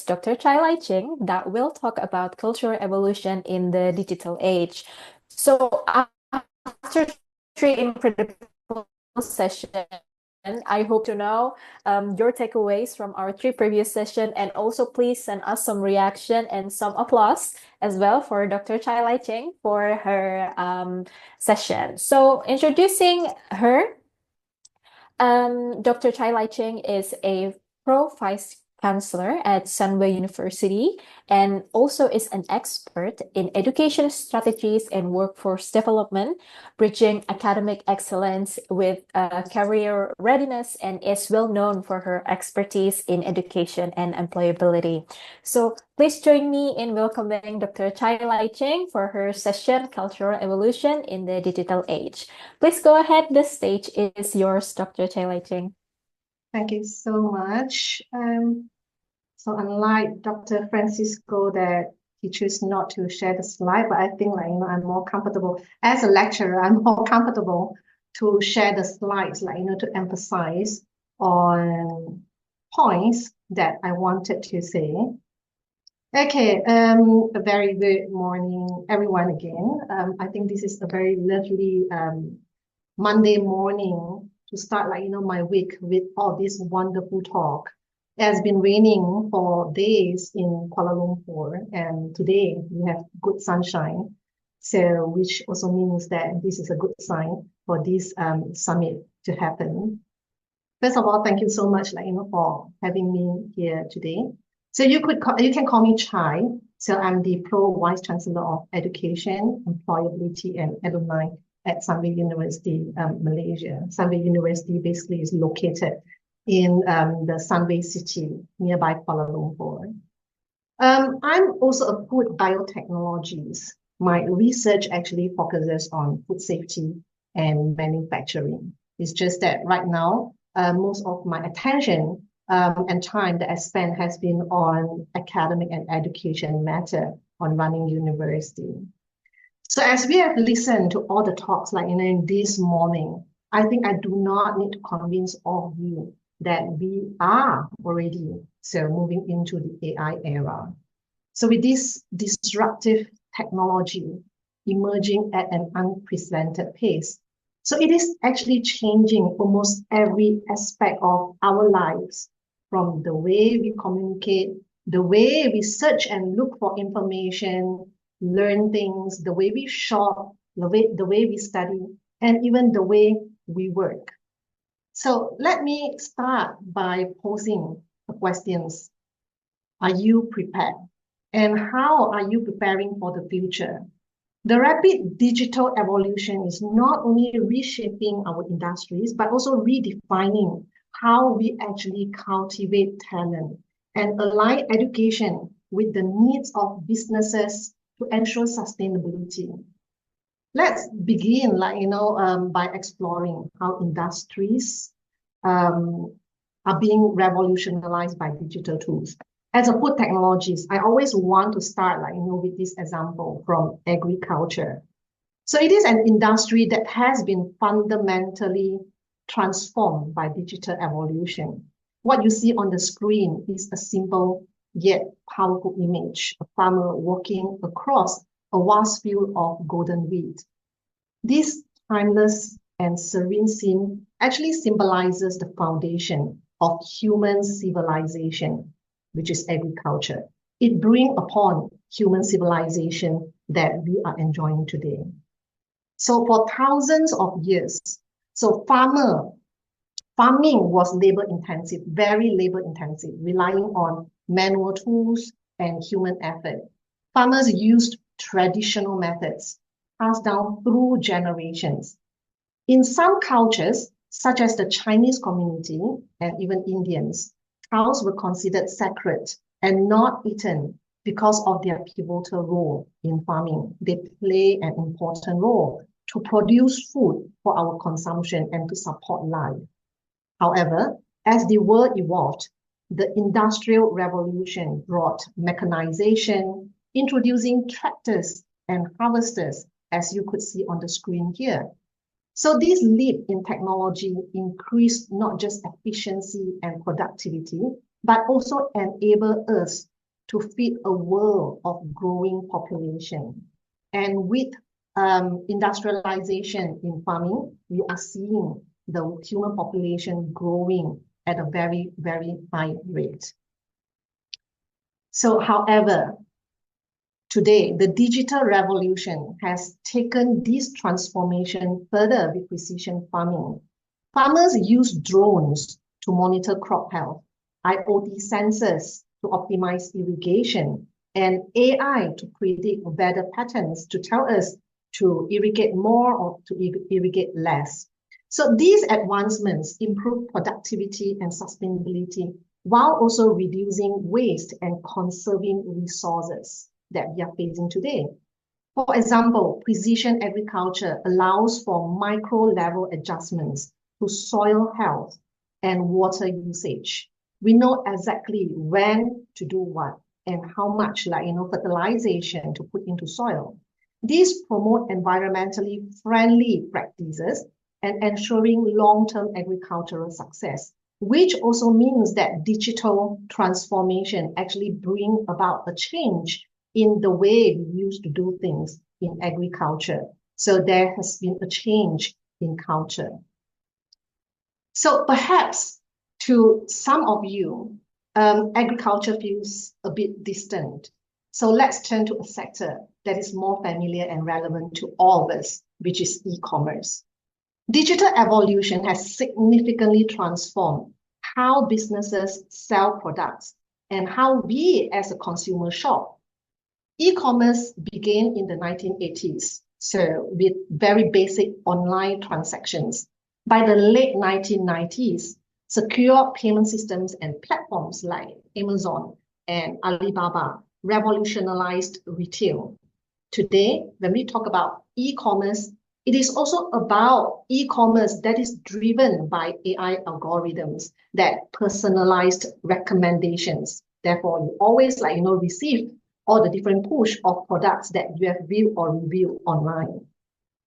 is Dr. Lay Ching that will talk about cultural evolution in the digital age. So after three incredible sessions, I hope to know your takeaways from our three previous sessions, and also please send us some reaction and some applause as well for Dr. Lay Ching for her session. So introducing her, Dr. Lay Ching is a Vice-Chancellor at Sunway University and also is an expert in education strategies and workforce development, bridging academic excellence with career readiness, and is well known for her expertise in education and employability. So please join me in welcoming Dr. Lay Ching for her session, Cultural Evolution in the Digital Age. Please go ahead. The stage is yours, Dr. Lay Ching. Thank you so much. So unlike Dr. Francisco, that he chose not to share the slide, but I think I'm more comfortable as a lecturer. I'm more comfortable to share the slides, to emphasize on points that I wanted to say. Okay, a very good morning, everyone, again. I think this is a very lovely Monday morning to start my week with all this wonderful talk. It has been raining for days in Kuala Lumpur, and today we have good sunshine. So, which also means that this is a good sign for this summit to happen. First of all, thank you so much, for having me here today. So you can call me Chai. So I'm the Pro Vice-Chancellor of Education, Employability, and Alumni at Sunway University, Malaysia. Sunway University basically is located in the Sunway city nearby Kuala Lumpur. I'm also a food biotechnologist. My research actually focuses on food safety and manufacturing. It's just that right now, most of my attention and time that I spend has been on academic and education matter on running university. So as we have listened to all the talks in this morning, I think I do not need to convince all of you that we are already moving into the AI era. So with this disruptive technology emerging at an unprecedented pace, so it is actually changing almost every aspect of our lives, from the way we communicate, the way we search and look for information, learn things, the way we shop, the way we study, and even the way we work. So let me start by posing the questions. Are you prepared? And how are you preparing for the future? The rapid digital evolution is not only reshaping our industries, but also redefining how we actually cultivate talent and align education with the needs of businesses to ensure sustainability. Let's begin, by exploring how industries are being revolutionized by digital tools. As a food technologist, I always want to start, with this example from agriculture. So it is an industry that has been fundamentally transformed by digital evolution. What you see on the screen is a simple yet powerful image, a farmer walking across a vast field of golden wheat. This timeless and serene scene actually symbolizes the foundation of human civilization, which is agriculture. It brings upon human civilization that we are enjoying today. So for thousands of years, farming was labor intensive, very labor intensive, relying on manual tools and human effort. Farmers used traditional methods passed down through generations. In some cultures, such as the Chinese community and even Indians, cows were considered sacred and not eaten because of their pivotal role in farming. They play an important role to produce food for our consumption and to support life. However, as the world evolved, the Industrial Revolution brought mechanization, introducing tractors and harvesters, as you could see on the screen here. So this leap in technology increased not just efficiency and productivity, but also enabled us to feed a world of growing population. And with industrialization in farming, we are seeing the human population growing at a very, very high rate. So, however, today, the digital revolution has taken this transformation further with precision farming. Farmers use drones to monitor crop health, IoT sensors to optimize irrigation, and AI to predict weather patterns to tell us to irrigate more or to irrigate less. So these advancements improve productivity and sustainability while also reducing waste and conserving resources that we are facing today. For example, precision agriculture allows for micro-level adjustments to soil health and water usage. We know exactly when to do what and how much, fertilization to put into soil. These promote environmentally friendly practices and ensuring long-term agricultural success, which also means that digital transformation actually bring about a change in the way we used to do things in agriculture. So there has been a change in culture. So perhaps to some of you, agriculture feels a bit distant. So let's turn to a sector that is more familiar and relevant to all of us, which is e-commerce. Digital evolution has significantly transformed how businesses sell products and how we as a consumer shop. E-commerce began in the 1980s, so with very basic online transactions. By the late 1990s, secure payment systems and platforms like Amazon and Alibaba revolutionized retail. Today, when we talk about e-commerce, it is also about e-commerce that is driven by AI algorithms that personalized recommendations. Therefore, you always receive all the different push of products that you have viewed or reviewed online.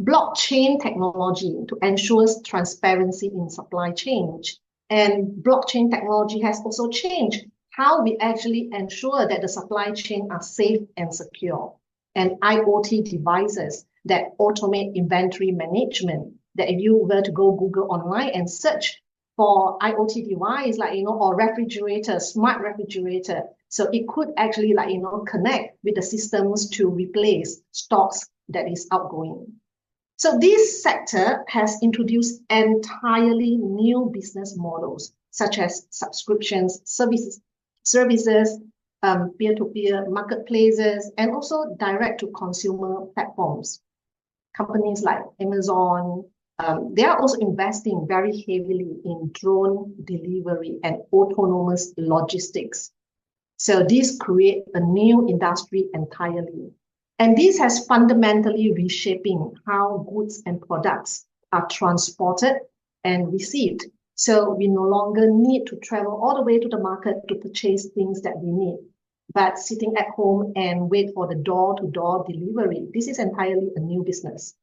Blockchain technology to ensure transparency in supply chain. And blockchain technology has also changed how we actually ensure that the supply chain are safe and secure. And IoT devices that automate inventory management, that if you were to go Google online and search for IoT device, or refrigerator, smart refrigerator, so it could actually connect with the systems to replace stocks that is outgoing. So this sector has introduced entirely new business models, such as subscriptions, services, peer-to-peer marketplaces, and also direct-to-consumer platforms. Companies like Amazon, they are also investing very heavily in drone delivery and autonomous logistics. So this creates a new industry entirely. And this has fundamentally reshaping how goods and products are transported and received. So we no longer need to travel all the way to the market to purchase things that we need, but sitting at home and wait for the door-to-door delivery. This is entirely a new business.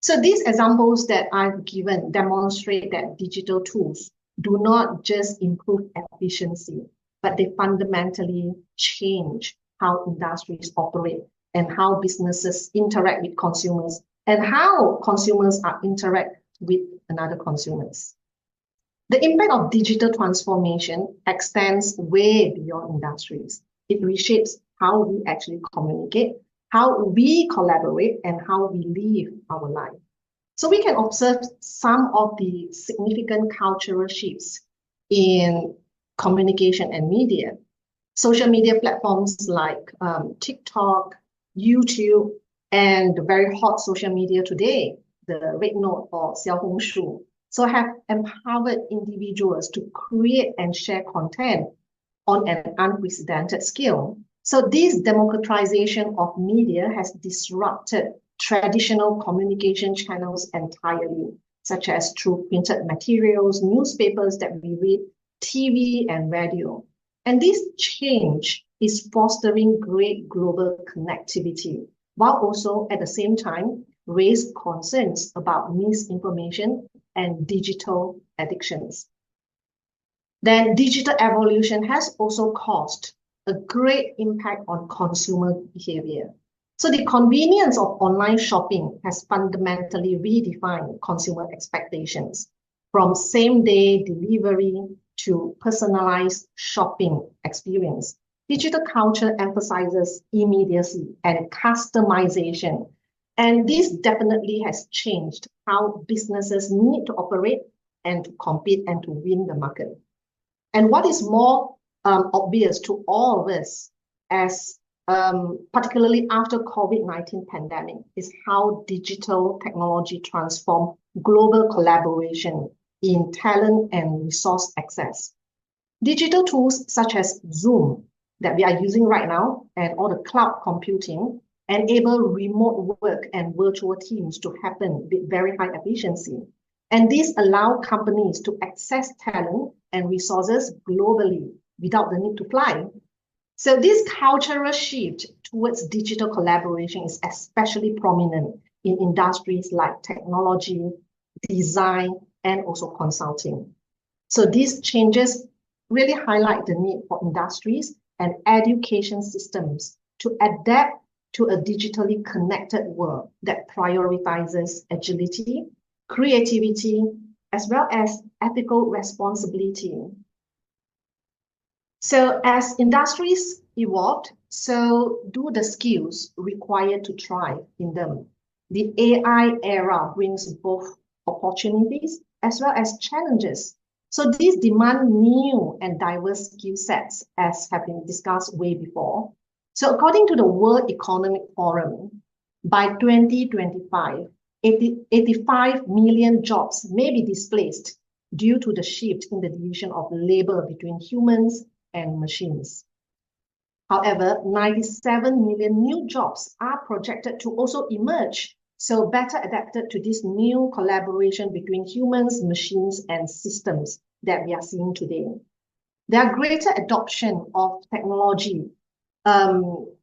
So these examples that I've given demonstrate that digital tools do not just improve efficiency, but they fundamentally change how industries operate and how businesses interact with consumers and how consumers are interact with another consumers. The impact of digital transformation extends way beyond industries. It reshapes how we actually communicate, how we collaborate, and how we live our life. So we can observe some of the significant cultural shifts in communication and media. Social media platforms like TikTok, YouTube, and the very hot social media today, the Red Note or Xiaohongshu, so have empowered individuals to create and share content on an unprecedented scale. So this democratization of media has disrupted traditional communication channels entirely, such as through printed materials, newspapers that we read, TV and radio. And this change is fostering great global connectivity, while also at the same time raise concerns about misinformation and digital addictions. Then digital evolution has also caused a great impact on consumer behavior. So the convenience of online shopping has fundamentally redefined consumer expectations, from same-day delivery to personalized shopping experience. Digital culture emphasizes immediacy and customization, and this definitely has changed how businesses need to operate and to compete and to win the market. And what is more obvious to all of us, as particularly after COVID-19 pandemic, is how digital technology transformed global collaboration in talent and resource access. Digital tools such as Zoom that we are using right now and all the cloud computing enable remote work and virtual teams to happen with very high efficiency. And these allow companies to access talent and resources globally without the need to fly. So this cultural shift towards digital collaboration is especially prominent in industries like technology, design, and also consulting. So these changes really highlight the need for industries and education systems to adapt to a digitally connected world that prioritizes agility, creativity, as well as ethical responsibility. So as industries evolved, so do the skills required to thrive in them. The AI era brings both opportunities as well as challenges. So these demand new and diverse skill sets, as have been discussed way before. So according to the World Economic Forum, by 2025, 85 million jobs may be displaced due to the shift in the division of labor between humans and machines. However, 97 million new jobs are projected to also emerge, so better adapted to this new collaboration between humans, machines, and systems that we are seeing today. There are greater adoption of technology,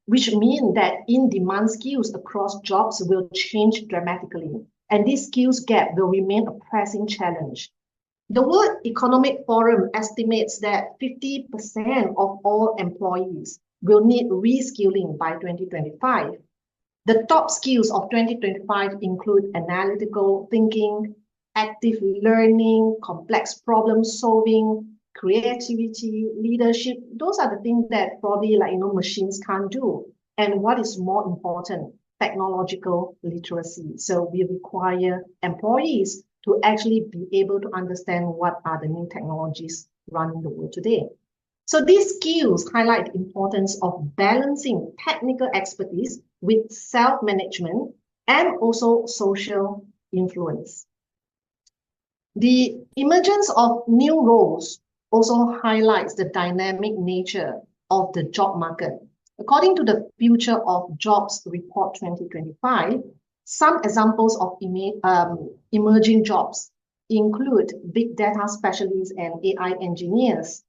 which mean that in-demand skills across jobs will change dramatically, and this skills gap will remain a pressing challenge. The World Economic Forum estimates that 50% of all employees will need reskilling by 2025. The top skills of 2025 include analytical thinking, active learning, complex problem solving, creativity, leadership. Those are the things that probably machines can't do. And what is more important, technological literacy. So we require employees to actually be able to understand what are the new technologies running the world today. So these skills highlight the importance of balancing technical expertise with self-management and also social influence. The emergence of new roles also highlights the dynamic nature of the job market. According to the Future of Jobs Report 2025, some examples of emerging jobs include big data specialists and AI engineers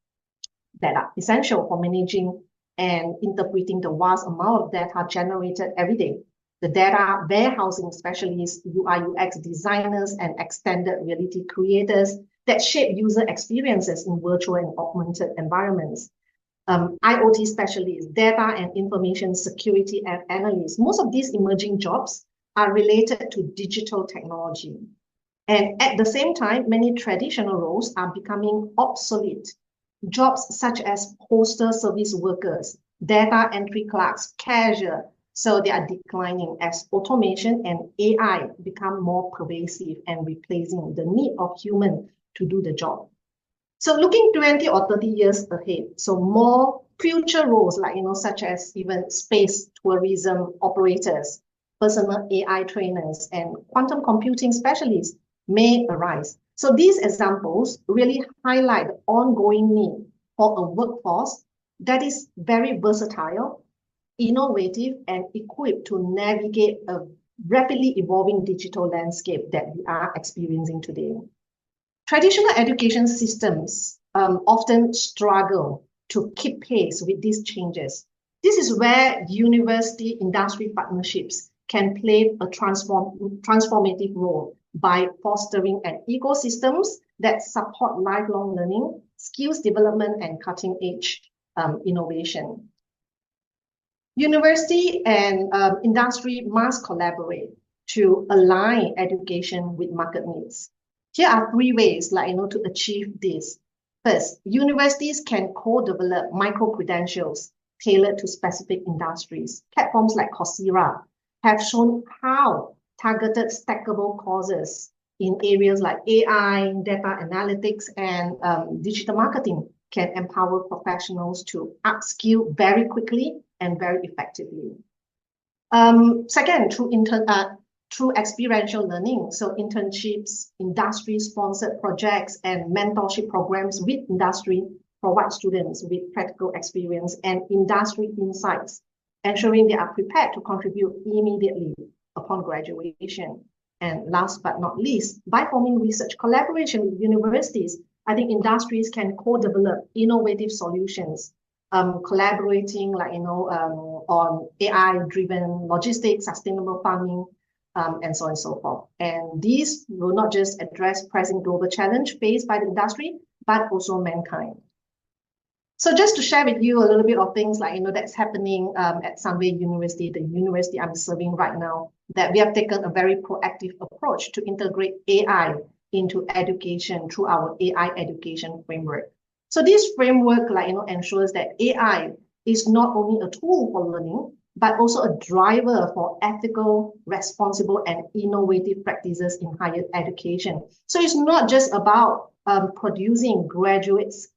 that are essential for managing and interpreting the vast amount of data generated every day. The data warehousing specialists, UI/UX designers, and extended reality creators that shape user experiences in virtual and augmented environments. IoT specialists, data and information security analysts. Most of these emerging jobs are related to digital technology. And at the same time, many traditional roles are becoming obsolete. Jobs such as postal service workers, data entry clerks, cashier, so they are declining as automation and AI become more pervasive and replacing the need of human to do the job. So looking 20 or 30 years ahead, so more future roles such as even space tourism operators, personal AI trainers, and quantum computing specialists may arise. So these examples really highlight the ongoing need for a workforce that is very versatile, innovative, and equipped to navigate a rapidly evolving digital landscape that we are experiencing today. Traditional education systems often struggle to keep pace with these changes. This is where university industry partnerships can play a transformative role by fostering an ecosystems that support lifelong learning, skills development, and cutting-edge innovation. University and industry must collaborate to align education with market needs. Here are three ways to achieve this. First, universities can co-develop micro-credentials tailored to specific industries. Platforms like Coursera have shown how targeted stackable courses in areas like AI, data analytics, and digital marketing can empower professionals to upskill very quickly and very effectively. Second, through experiential learning, so internships, industry-sponsored projects, and mentorship programs with industry provide students with practical experience and industry insights, ensuring they are prepared to contribute immediately upon graduation. And last but not least, by forming research collaboration with universities, I think industries can co-develop innovative solutions, collaborating on AI-driven logistics, sustainable farming, and so on and so forth. And these will not just address pressing global challenge faced by the industry, but also mankind. So just to share with you a little bit of things that's happening at Sunway University, the university I'm serving right now, that we have taken a very proactive approach to integrate AI into education through our AI education framework. So this framework ensures that AI is not only a tool for learning, but also a driver for ethical, responsible, and innovative practices in higher education. So it's not just about producing graduates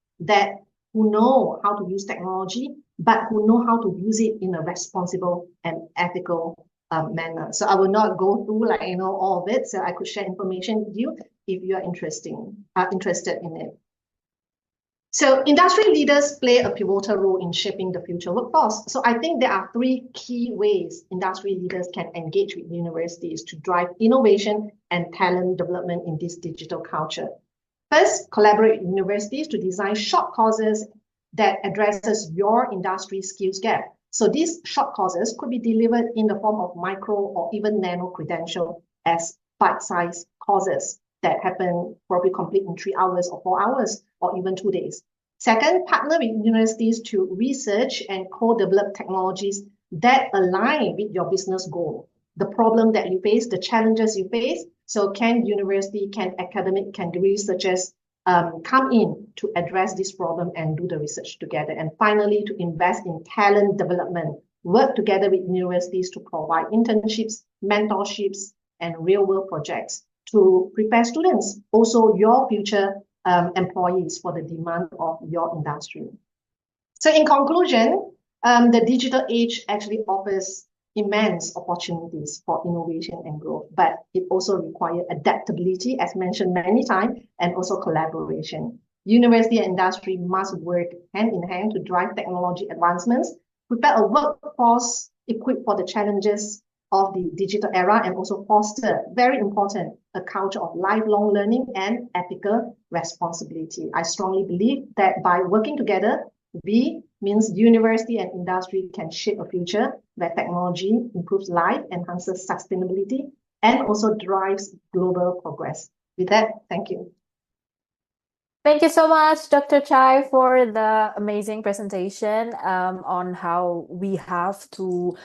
who know how to use technology, but who know how to use it in a responsible and ethical manner. So I will not go through all of it. So I could share information with you if you are interested in it. So industry leaders play a pivotal role in shaping the future workforce. So I think there are three key ways industry leaders can engage with universities to drive innovation and talent development in this digital culture. First, collaborate with universities to design short courses that addresses your industry skills gap. So these short courses could be delivered in the form of micro or even nano credential as bite-sized courses that happen probably complete in 3 hours or 4 hours or even 2 days. Second, partner with universities to research and co-develop technologies that align with your business goal, the problem that you face, the challenges you face. So can university, can academic, can researchers come in to address this problem and do the research together? And finally, to invest in talent development, work together with universities to provide internships, mentorships, and real-world projects to prepare students, also your future employees for the demand of your industry. So in conclusion, the digital age actually offers immense opportunities for innovation and growth, but it also requires adaptability, as mentioned many times, and also collaboration. University and industry must work hand in hand to drive technology advancements, prepare a workforce equipped for the challenges of the digital era, and also foster, very important, a culture of lifelong learning and ethical responsibility. I strongly believe that by working together, we means university and industry can shape a future where technology improves life, enhances sustainability, and also drives global progress. With that, thank you. Thank you so much, Dr. Chai, for the amazing presentation on how we have to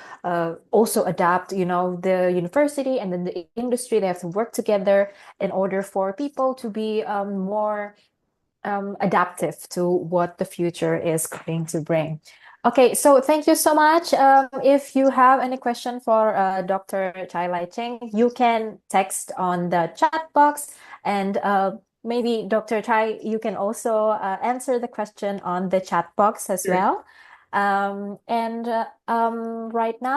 also adapt, the university and then the industry. They have to work together in order for people to be more adaptive to what the future is going to bring. Okay, so thank you so much. If you have any question for Dr. Lay Ching, you can text on the chat box, and maybe Dr. Chai, you can also answer the question on the chat box as well. And right now,